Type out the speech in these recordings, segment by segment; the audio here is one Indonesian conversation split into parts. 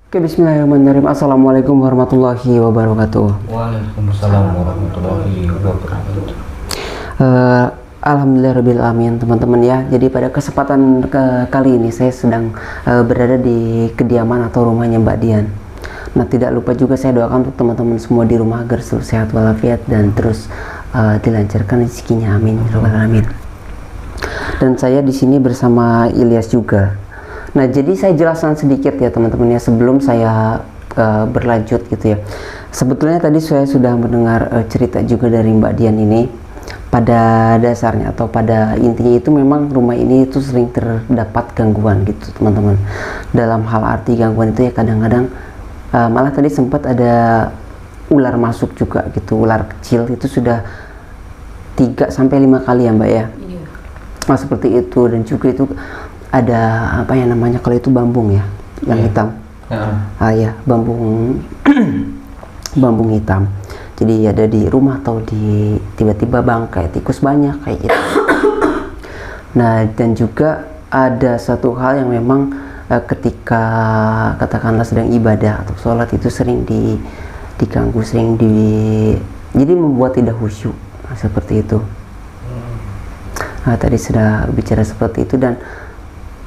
Oke, bismillahirrahmanirrahim. Assalamualaikum warahmatullahi wabarakatuh. Waalaikumsalam warahmatullahi wabarakatuh. Alhamdulillahirrahmanirrahim, teman-teman ya. Jadi pada kesempatan kali ini saya sedang berada di kediaman atau rumahnya Mbak Dian. Nah, tidak lupa juga saya doakan untuk teman-teman semua di rumah agar selalu sehat walafiat dan terus dilancarkan rezekinya, amin ya rabbal alamin. Dan saya di sini bersama Ilyas juga. Nah, jadi saya jelaskan sedikit ya teman-teman ya sebelum saya berlanjut gitu ya. Sebetulnya tadi saya sudah mendengar cerita juga dari Mbak Dian ini. Pada dasarnya atau pada intinya itu memang rumah ini itu sering terdapat gangguan gitu teman-teman. Dalam hal arti gangguan itu ya kadang-kadang malah tadi sempat ada ular masuk juga gitu, ular kecil itu sudah 3 sampai 5 kali ya Mbak ya. Iya. Nah, seperti itu, dan juga itu ada apa ya namanya kalau itu bambung ya yang hitam. Ya, bambung bambung hitam. Jadi ada di rumah atau di tiba-tiba bangkai tikus banyak kayak gitu. Nah, dan juga ada satu hal yang memang ketika katakanlah sedang ibadah atau sholat itu sering diganggu, jadi membuat tidak khusyuk. Nah, seperti itu. Nah, tadi sudah bicara seperti itu, dan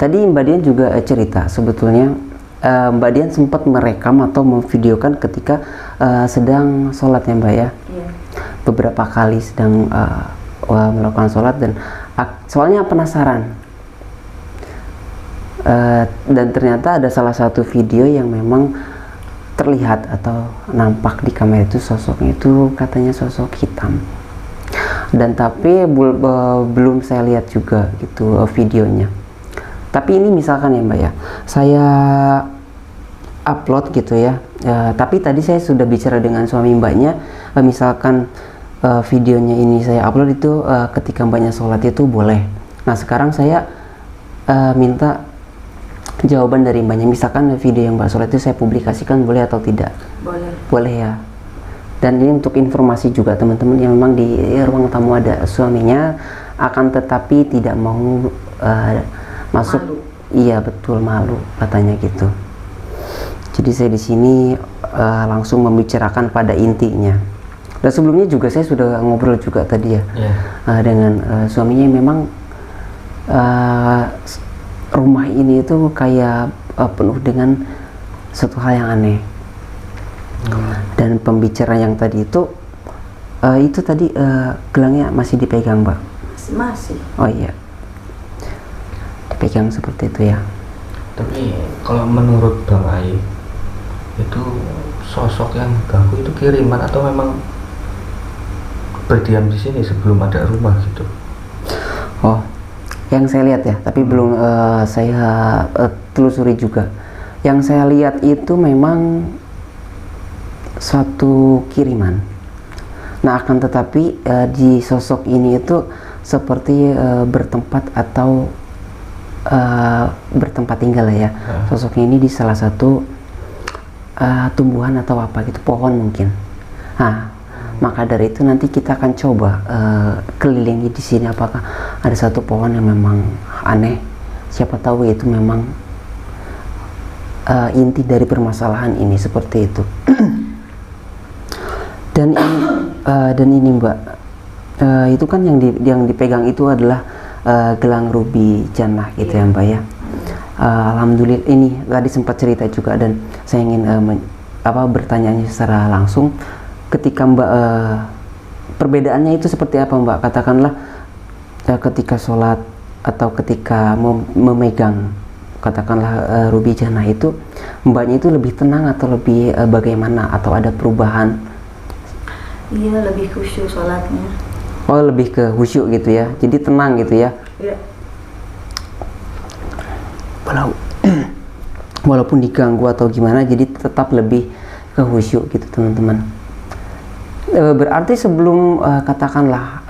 tadi Mbak Dian juga cerita sebetulnya Mbak Dian sempat merekam atau memvideokan ketika sedang sholat ya Mbak ya. Iya. Beberapa kali sedang melakukan sholat, dan soalnya penasaran. Dan ternyata ada salah satu video yang memang terlihat atau nampak di kamera itu sosoknya itu katanya sosok hitam. Dan tapi belum saya lihat juga gitu videonya. Tapi ini misalkan ya Mbak ya, saya upload gitu ya, tapi tadi saya sudah bicara dengan suami Mbaknya, misalkan videonya ini saya upload itu ketika Mbaknya sholat itu boleh. Nah, sekarang saya minta jawaban dari Mbaknya, misalkan video yang Mbak sholat itu saya publikasikan boleh atau tidak? Boleh. Boleh ya. Dan ini untuk informasi juga teman-teman yang memang di ruang tamu ada suaminya, akan tetapi tidak mau masuk. Malu. Iya betul, malu katanya gitu. Jadi saya di sini langsung membicarakan pada intinya. Dan sebelumnya juga saya sudah ngobrol juga tadi ya, dengan suaminya. Memang rumah ini itu kayak penuh dengan suatu hal yang aneh. Dan pembicaraan yang tadi itu tadi gelangnya masih dipegang Mbak? Masih. Oh iya, dipegang seperti itu ya. Tapi kalau menurut Bang Ai, itu sosok yang ganggu itu kiriman atau memang berdiam di sini sebelum ada rumah gitu? Oh, yang saya lihat ya, tapi belum saya telusuri juga. Yang saya lihat itu memang suatu kiriman. Nah, akan tetapi di sosok ini itu seperti bertempat atau bertempat tinggal ya. Sosoknya ini di salah satu tumbuhan atau apa gitu, pohon mungkin. Nah, maka dari itu nanti kita akan coba kelilingi di sini apakah ada satu pohon yang memang aneh. Siapa tahu itu memang inti dari permasalahan ini, seperti itu. Dan ini Mbak, itu kan yang dipegang itu adalah gelang ruby jannah gitu ya Mbak ya. Alhamdulillah, ini tadi sempat cerita juga, dan saya ingin bertanya secara langsung ketika Mbak, perbedaannya itu seperti apa Mbak? Katakanlah ketika sholat atau ketika memegang katakanlah ruby jannah itu, Mbaknya itu lebih tenang atau lebih bagaimana, atau ada perubahan? Iya, lebih khusyuk sholatnya. Oh, lebih ke khusyuk gitu ya, jadi tenang gitu ya. Iya. Walaupun diganggu atau gimana, jadi tetap lebih ke khusyuk gitu teman-teman. Berarti sebelum katakanlah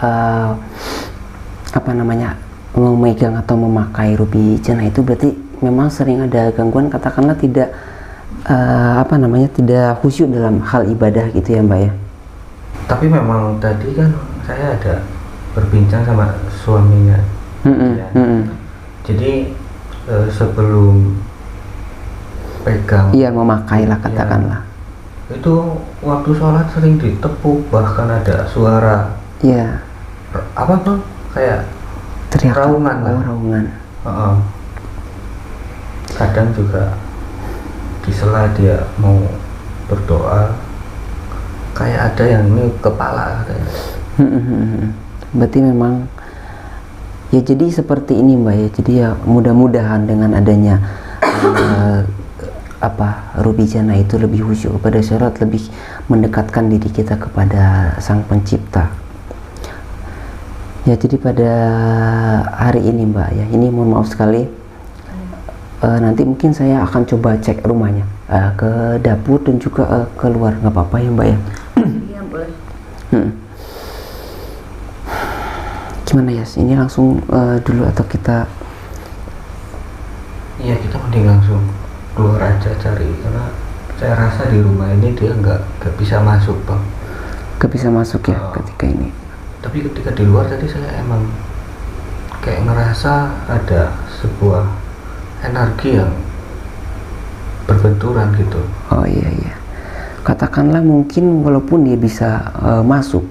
memegang atau memakai ruby jannah itu berarti memang sering ada gangguan, katakanlah tidak tidak khusyuk dalam hal ibadah gitu ya Mbak ya. Tapi memang tadi kan saya ada berbincang sama suaminya. Jadi sebelum pegang. Iya, memakai lah Iya. katakanlah. Itu waktu sholat sering ditepuk, bahkan ada suara Iya, apa tuh kayak teriakan. raungan lah. Oh, raungan. Heeh. Kadang juga di sela dia mau berdoa kayak ada yang ini kepala katanya. Berarti memang ya jadi seperti ini Mbak ya. Jadi ya mudah-mudahan dengan adanya Rubijana itu lebih khusyuk kepada syarat, lebih mendekatkan diri kita kepada Sang Pencipta. Ya jadi pada hari ini Mbak ya, ini mohon maaf sekali, nanti mungkin saya akan coba cek rumahnya, ke dapur dan juga keluar, nggak apa-apa ya Mbak ya? Iya boleh. Gimana ya, ini langsung dulu atau kita? Iya, kita mending langsung keluar aja cari, karena saya rasa di rumah ini dia nggak bisa masuk Bang. Nggak bisa masuk ya ketika ini. Tapi ketika di luar tadi saya emang kayak ngerasa ada sebuah energi yang berbenturan gitu. Oh iya, katakanlah mungkin walaupun dia bisa masuk,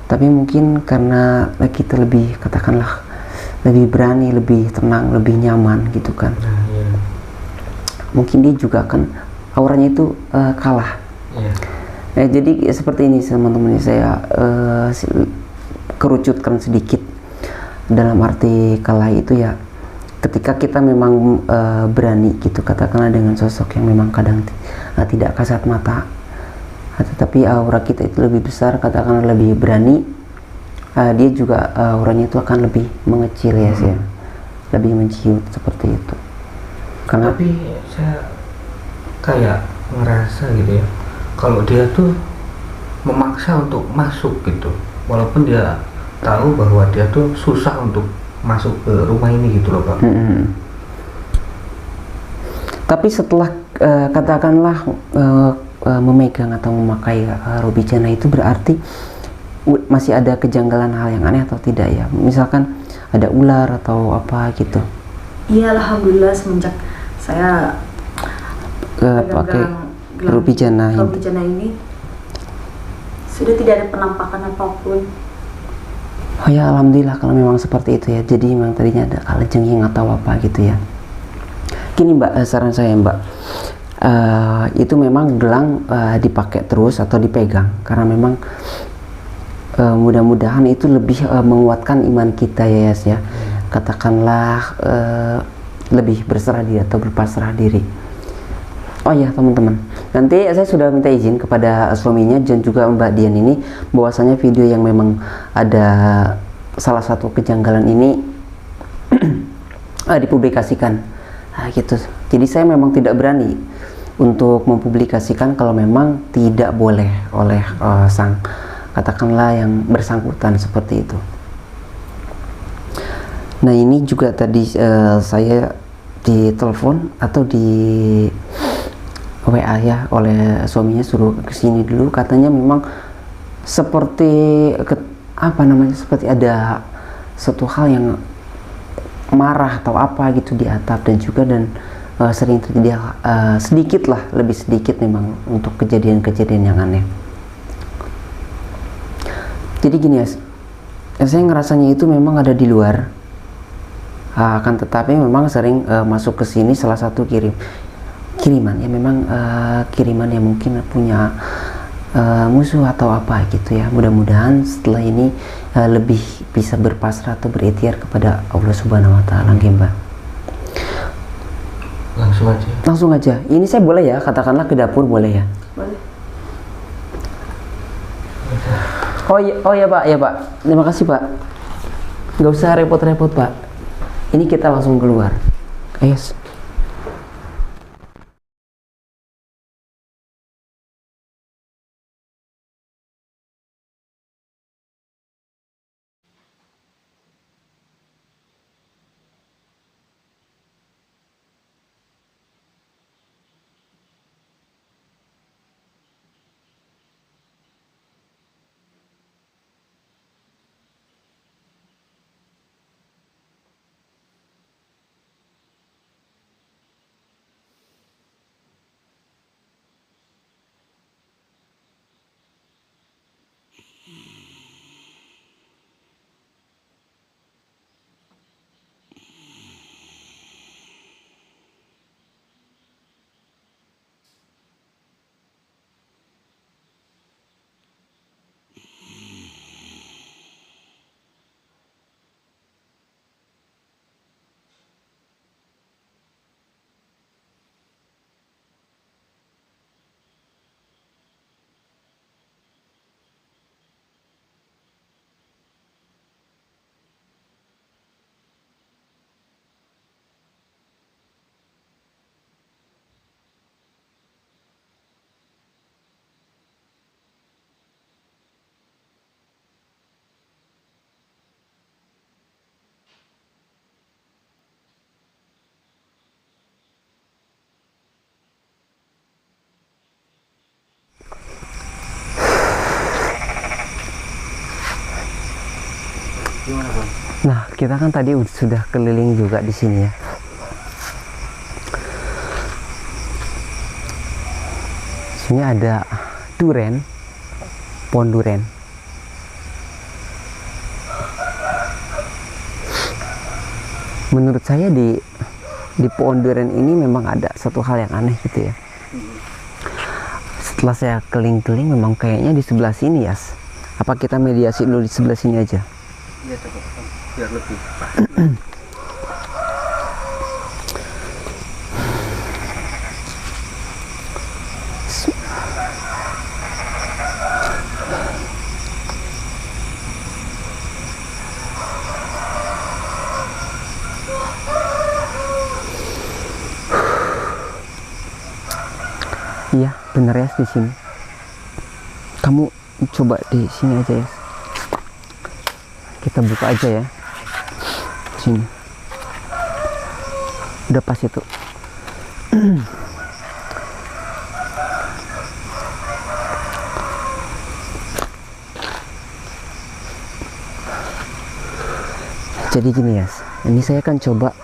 tapi mungkin karena kita lebih, katakanlah lebih berani, lebih tenang, lebih nyaman gitu kan. Nah, iya. Mungkin dia juga akan auranya itu kalah. Iya. Jadi seperti ini teman-teman, saya kerucutkan sedikit, dalam arti kalah itu ya ketika kita memang berani gitu, katakanlah dengan sosok yang memang kadang tidak kasat mata, tetapi aura kita itu lebih besar, katakanlah lebih berani, dia juga auranya itu akan lebih mengecil ya sih, lebih menciut seperti itu. Karena Tapi saya kayak ngerasa gitu ya, kalau dia tuh memaksa untuk masuk gitu, walaupun dia tahu bahwa dia tuh susah untuk masuk ke rumah ini gitu loh Bang. Tapi setelah katakanlah memegang atau memakai Rubijana itu berarti masih ada kejanggalan hal yang aneh atau tidak ya? Misalkan ada ular atau apa gitu? Iya alhamdulillah semenjak saya Pakai Rubijana ini sudah tidak ada penampakan apapun. Oh ya alhamdulillah kalau memang seperti itu ya. Jadi memang tadinya ada kalajengking atau apa gitu ya. Gini Mbak, saran saya Mbak, itu memang gelang dipakai terus atau dipegang karena memang mudah-mudahan itu lebih menguatkan iman kita ya Yas ya. Katakanlah lebih berserah diri atau berpasrah diri. Oh ya teman-teman, nanti saya sudah minta izin kepada suaminya dan juga Mbak Dian ini, bahwasanya video yang memang ada salah satu kejanggalan ini dipublikasikan, gitu. Jadi saya memang tidak berani untuk mempublikasikan kalau memang tidak boleh oleh sang, katakanlah yang bersangkutan seperti itu. Nah ini juga tadi saya ditelepon atau di WA ya oleh suaminya, suruh kesini dulu, katanya memang seperti seperti ada suatu hal yang marah atau apa gitu di atap, dan juga sering terjadi sedikit lah, lebih sedikit memang untuk kejadian-kejadian yang aneh. Jadi gini ya, saya ngerasanya itu memang ada di luar, akan tetapi memang sering masuk ke sini, salah satu kiriman ya, memang kiriman yang mungkin punya musuh atau apa gitu ya. Mudah-mudahan setelah ini lebih bisa berpasrah atau berikhtiar kepada Allah Subhanahu wa Ta'ala, Mbak. Langsung aja. Ini saya boleh ya, katakanlah ke dapur boleh ya? Boleh. Oh ya Pak, ya Pak. Terima kasih Pak. Nggak usah repot-repot Pak. Ini kita langsung keluar. Yes. Gimana Bang? Nah, kita kan tadi sudah keliling juga di sini ya. Sini ada duren, pohon duren. Menurut saya di pohon duren ini memang ada satu hal yang aneh gitu ya. Setelah saya keliling-keliling memang kayaknya di sebelah sini ya. Apa kita mediasi dulu di sebelah sini aja? Iya coba biar lebih. Iya, benar ya di sini. Kamu coba di sini aja ya. Kita buka aja ya. Sini. Udah pas itu. Jadi gini ya, ini saya akan coba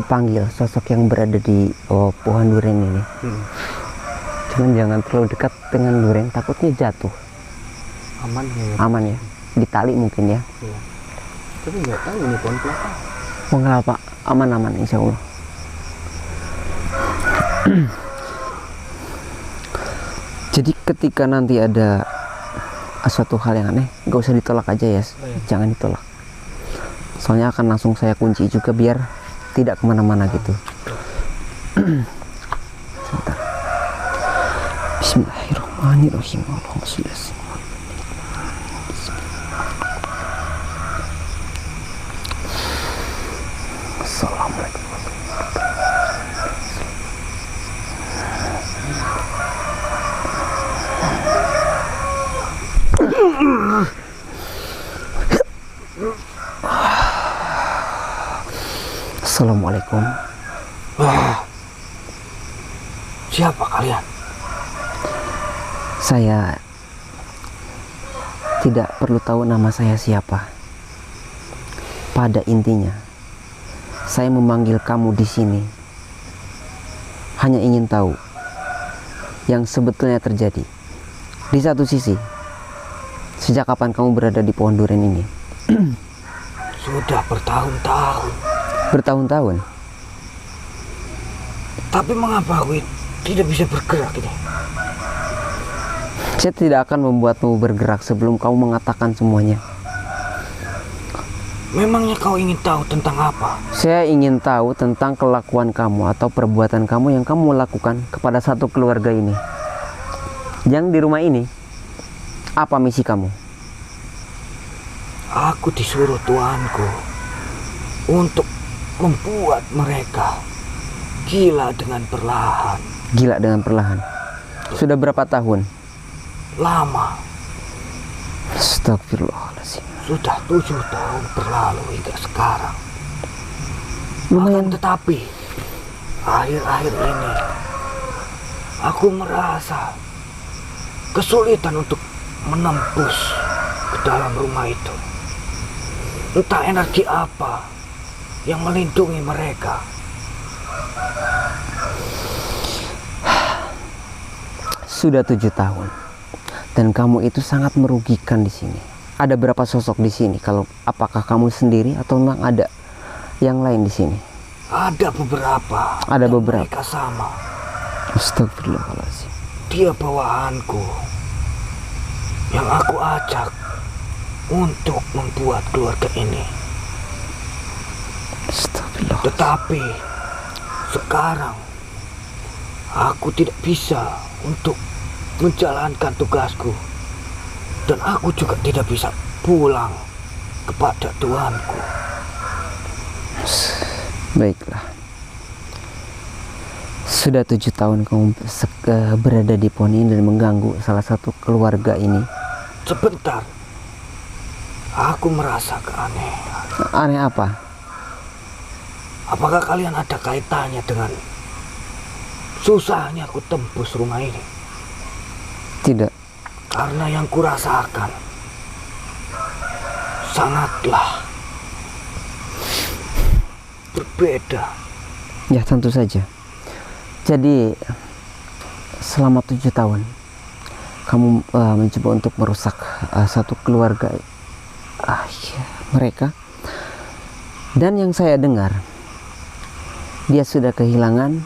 panggil sosok yang berada di pohon durian ini. Cuman jangan terlalu dekat dengan durian, takutnya jatuh. Aman ya? Aman ya, di tali mungkin ya. Iya. Tapi nggak tahu ini pohon kelapa. Oh nggak apa, aman-aman insya Allah. Jadi ketika nanti ada suatu hal yang aneh, nggak usah ditolak aja ya, jangan ditolak. Soalnya akan langsung saya kunci juga biar tidak kemana-mana gitu. Sebentar. Bismillahirrahmanirrahim. Allahumma sholli ala sayyidina Muhammad. Assalamualaikum. Assalamualaikum. Siapa kalian? Saya tidak perlu tahu nama saya siapa. Pada intinya, saya memanggil kamu di sini hanya ingin tahu yang sebetulnya terjadi. Di satu sisi, sejak kapan kamu berada di pohon durian ini? Sudah bertahun-tahun. Bertahun-tahun? Tapi mengapa aku tidak bisa bergerak ini? Saya tidak akan membuatmu bergerak sebelum kamu mengatakan semuanya. Memangnya kau ingin tahu tentang apa? Saya ingin tahu tentang kelakuan kamu atau perbuatan kamu yang kamu lakukan kepada satu keluarga ini. Yang di rumah ini, apa misi kamu? Aku disuruh tuanku untuk membuat mereka gila dengan perlahan. Gila dengan perlahan. Sudah berapa tahun? Lama. Astagfirullahaladzim. Sudah 7 tahun berlalu hingga sekarang. Lumayan. Tetapi akhir-akhir ini aku merasa kesulitan untuk menembus ke dalam rumah itu. Entah energi apa yang melindungi mereka. Sudah 7 tahun. Dan kamu itu sangat merugikan di sini. Ada berapa sosok di sini? Kalau apakah kamu sendiri atau memang ada yang lain di sini? Ada beberapa. Ada dan beberapa. Mereka sama. Astagfirullahaladzim. Dia bawahanku yang aku ajak untuk membuat keluarga ini. Astagfirullah. Tetapi sekarang aku tidak bisa untuk menjalankan tugasku, dan aku juga tidak bisa pulang kepada tuanku. Baiklah. Sudah 7 tahun kamu berada di pohon ini dan mengganggu salah satu keluarga ini. Sebentar, aku merasa keanehan. Aneh apa? Apakah kalian ada kaitannya dengan susahnya aku tembus rumah ini? Tidak. Karena yang kurasakan, sangatlah berbeda. Ya tentu saja. Jadi selama 7 tahun kamu mencoba untuk merusak satu keluarga ya, mereka. Dan yang saya dengar, dia sudah kehilangan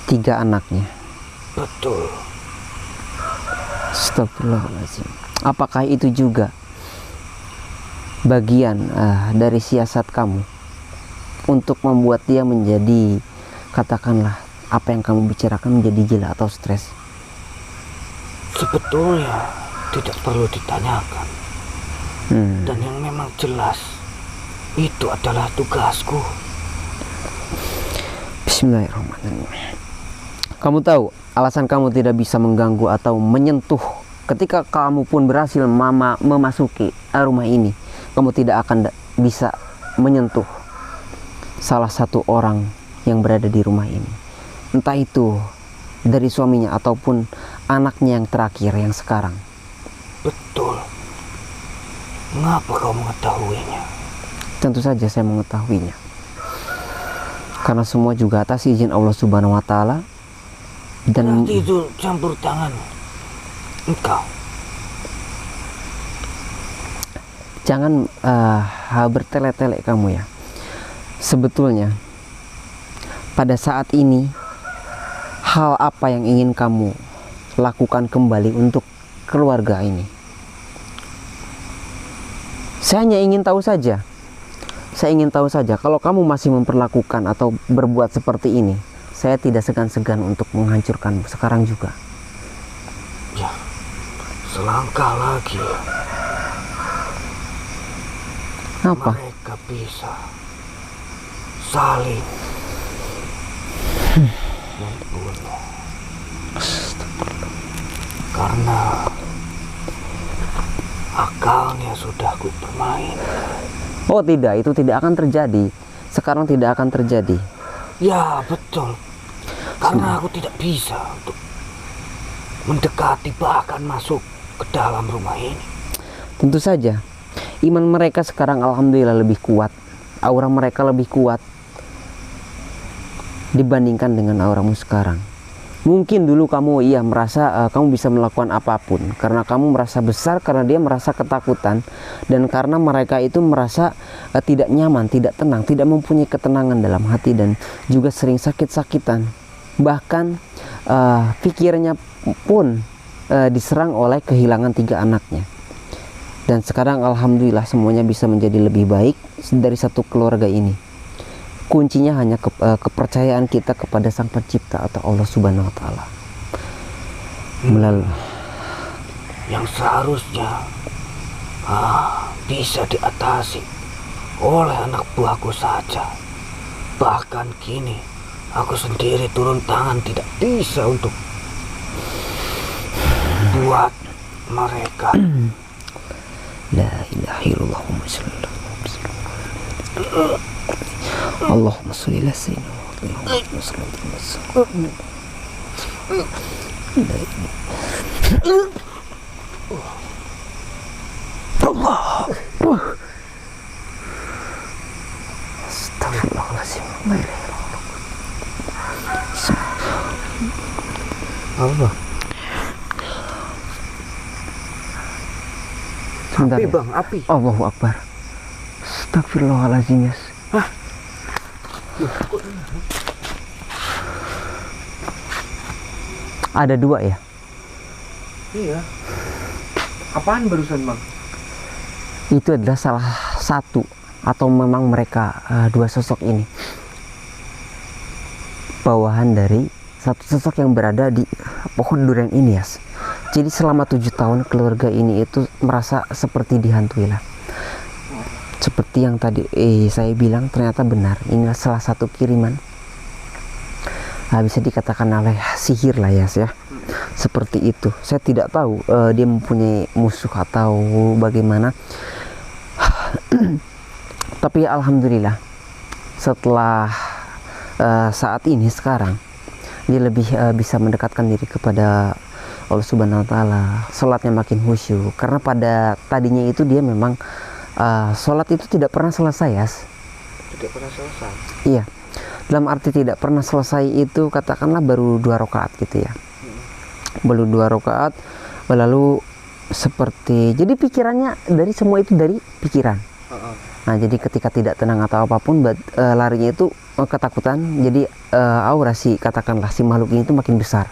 3 anaknya. Betul. Astagfirullahaladzim. Apakah itu juga bagian dari siasat kamu untuk membuat dia menjadi, katakanlah, apa yang kamu bicarakan menjadi gila atau stres? Sebetulnya tidak perlu ditanyakan. Dan yang memang jelas itu adalah tugasku. Bismillahirrahmanirrahim. Kamu tahu alasan kamu tidak bisa mengganggu atau menyentuh ketika kamu pun berhasil memasuki rumah ini. Kamu tidak akan bisa menyentuh salah satu orang yang berada di rumah ini. Entah itu dari suaminya ataupun anaknya yang terakhir yang sekarang. Betul. Mengapa kau mengetahuinya? Tentu saja saya mengetahuinya. Karena semua juga atas izin Allah Subhanahu wa taala. Dan berarti itu campur tangan engkau. Jangan bertele-tele kamu ya. Sebetulnya pada saat ini hal apa yang ingin kamu lakukan kembali untuk keluarga ini? Saya hanya ingin tahu saja. Saya ingin tahu saja kalau kamu masih memperlakukan atau berbuat seperti ini, saya tidak segan-segan untuk menghancurkan sekarang juga. Ya, selangkah lagi Apa? mereka bisa saling membunuh. Karena akalnya sudah ku bermain. Oh tidak, itu tidak akan terjadi. Sekarang tidak akan terjadi. Ya betul. Karena aku tidak bisa untuk mendekati bahkan masuk ke dalam rumah ini. Tentu saja iman mereka sekarang alhamdulillah lebih kuat. Aura mereka lebih kuat dibandingkan dengan auramu sekarang. Mungkin dulu kamu merasa kamu bisa melakukan apapun karena kamu merasa besar, karena dia merasa ketakutan, dan karena mereka itu merasa tidak nyaman, tidak tenang, tidak mempunyai ketenangan dalam hati, dan juga sering sakit-sakitan. Bahkan pikirnya pun diserang oleh kehilangan 3 anaknya. Dan sekarang alhamdulillah semuanya bisa menjadi lebih baik dari satu keluarga ini. Kuncinya hanya kepercayaan kita kepada Sang Pencipta atau Allah Subhanahu wa taala. Melalui yang seharusnya bisa diatasi oleh anak buahku saja. Bahkan kini aku sendiri turun tangan tidak bisa untuk buat mereka. La ilaha illallah Allahumma sholli ala sayyidina Allah. Astagfirullahaladzim. Allah. Sebentar Api ya. bang, api. Allahu Akbar. Astagfirullahaladzim, Yas. Ada 2 ya? Iya. Apaan barusan bang? Itu adalah salah satu, atau memang mereka 2 sosok ini bawahan dari satu sosok yang berada di pohon durian ini, Yas. Jadi selama 7 tahun keluarga ini itu merasa seperti dihantui lah. Seperti yang tadi saya bilang, ternyata benar. Inilah salah satu kiriman. Bisa dikatakan oleh sihir lah ya. Seperti itu. Saya tidak tahu dia mempunyai musuh atau bagaimana. Tapi alhamdulillah setelah saat ini sekarang dia lebih bisa mendekatkan diri kepada Allah Subhanahu Wa Taala, sholatnya makin khusyuk. Karena pada tadinya itu dia memang sholat itu tidak pernah selesai ya. Tidak pernah selesai. Iya, dalam arti tidak pernah selesai itu katakanlah baru 2 rakaat gitu ya, baru 2 rakaat, lalu seperti jadi pikirannya dari semua itu dari pikiran. Nah jadi ketika tidak tenang atau apapun larinya itu ketakutan, jadi aura si katakanlah si makhluk ini itu makin besar.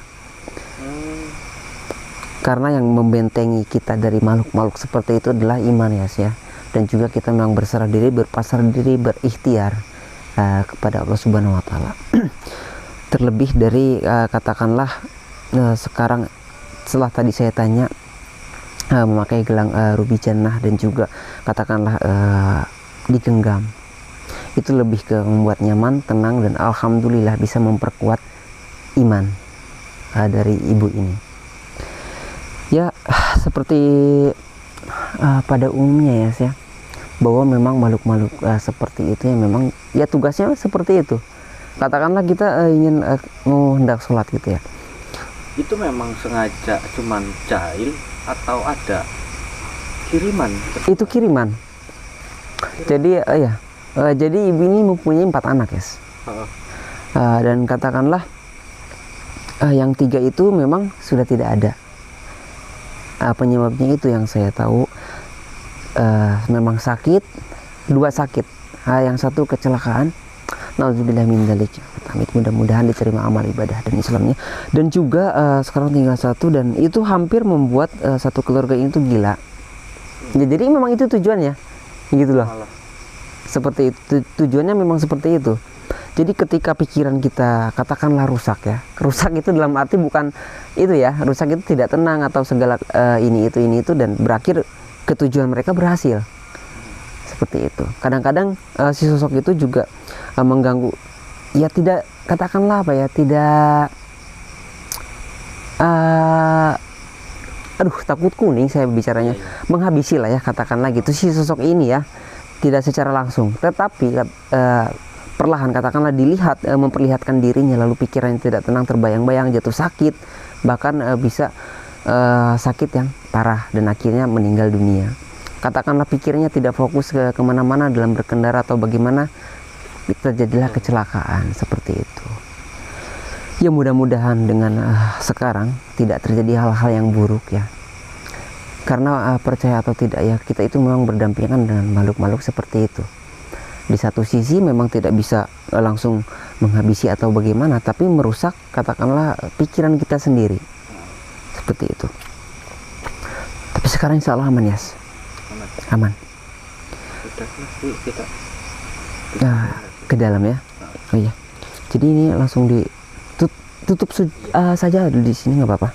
Karena yang membentengi kita dari makhluk-makhluk seperti itu adalah iman ya, dan juga kita memang berserah diri, berpasrah diri, berikhtiar kepada Allah Subhanahu Wa Taala. Terlebih dari katakanlah sekarang setelah tadi saya tanya memakai gelang rubi jannah dan juga katakanlah digenggam, itu lebih ke membuat nyaman, tenang, dan alhamdulillah bisa memperkuat iman dari ibu ini. Ya seperti pada umumnya ya, bahwa memang makhluk-makhluk seperti itu yang memang ya tugasnya seperti itu. Katakanlah kita ingin mau hendak sholat gitu ya, Itu memang sengaja cuman jahil atau ada kiriman? itu kiriman. Jadi jadi ibu ini mempunyai 4 anak ya. Dan katakanlah yang 3 itu memang sudah tidak ada. Penyebabnya itu yang saya tahu memang sakit, 2 sakit, yang 1 kecelakaan. Nauzubillah min dzalik. Amit, mudah-mudahan diterima amal ibadah dan Islamnya. Dan juga sekarang tinggal 1, dan itu hampir membuat satu keluarga ini tuh gila. Ya, jadi memang itu tujuannya, gitu loh. Seperti itu tujuannya, memang seperti itu. Jadi ketika pikiran kita katakanlah rusak ya, rusak itu dalam arti bukan itu ya, rusak itu tidak tenang atau segala ini itu, dan berakhir ketujuan mereka berhasil. Seperti itu. Kadang-kadang si sosok itu juga mengganggu, ya tidak, katakanlah apa ya, tidak aduh takut kuning saya bicaranya, menghabisi lah ya, katakanlah gitu si sosok ini ya, tidak secara langsung, tetapi perlahan katakanlah dilihat memperlihatkan dirinya, lalu pikirannya tidak tenang, terbayang-bayang, jatuh sakit, bahkan bisa sakit yang parah dan akhirnya meninggal dunia. Katakanlah pikirnya tidak fokus ke kemana-mana dalam berkendara atau bagaimana, terjadilah kecelakaan seperti itu. Ya mudah-mudahan dengan sekarang tidak terjadi hal-hal yang buruk ya, karena percaya atau tidak ya, kita itu memang berdampingan dengan makhluk-makhluk seperti itu. Di satu sisi memang tidak bisa langsung menghabisi atau bagaimana, tapi merusak katakanlah pikiran kita sendiri, seperti itu. Tapi sekarang insya Allah aman ya, aman. Ke dalam ya. Oh iya, jadi ini langsung ditutup saja di sini, nggak apa-apa.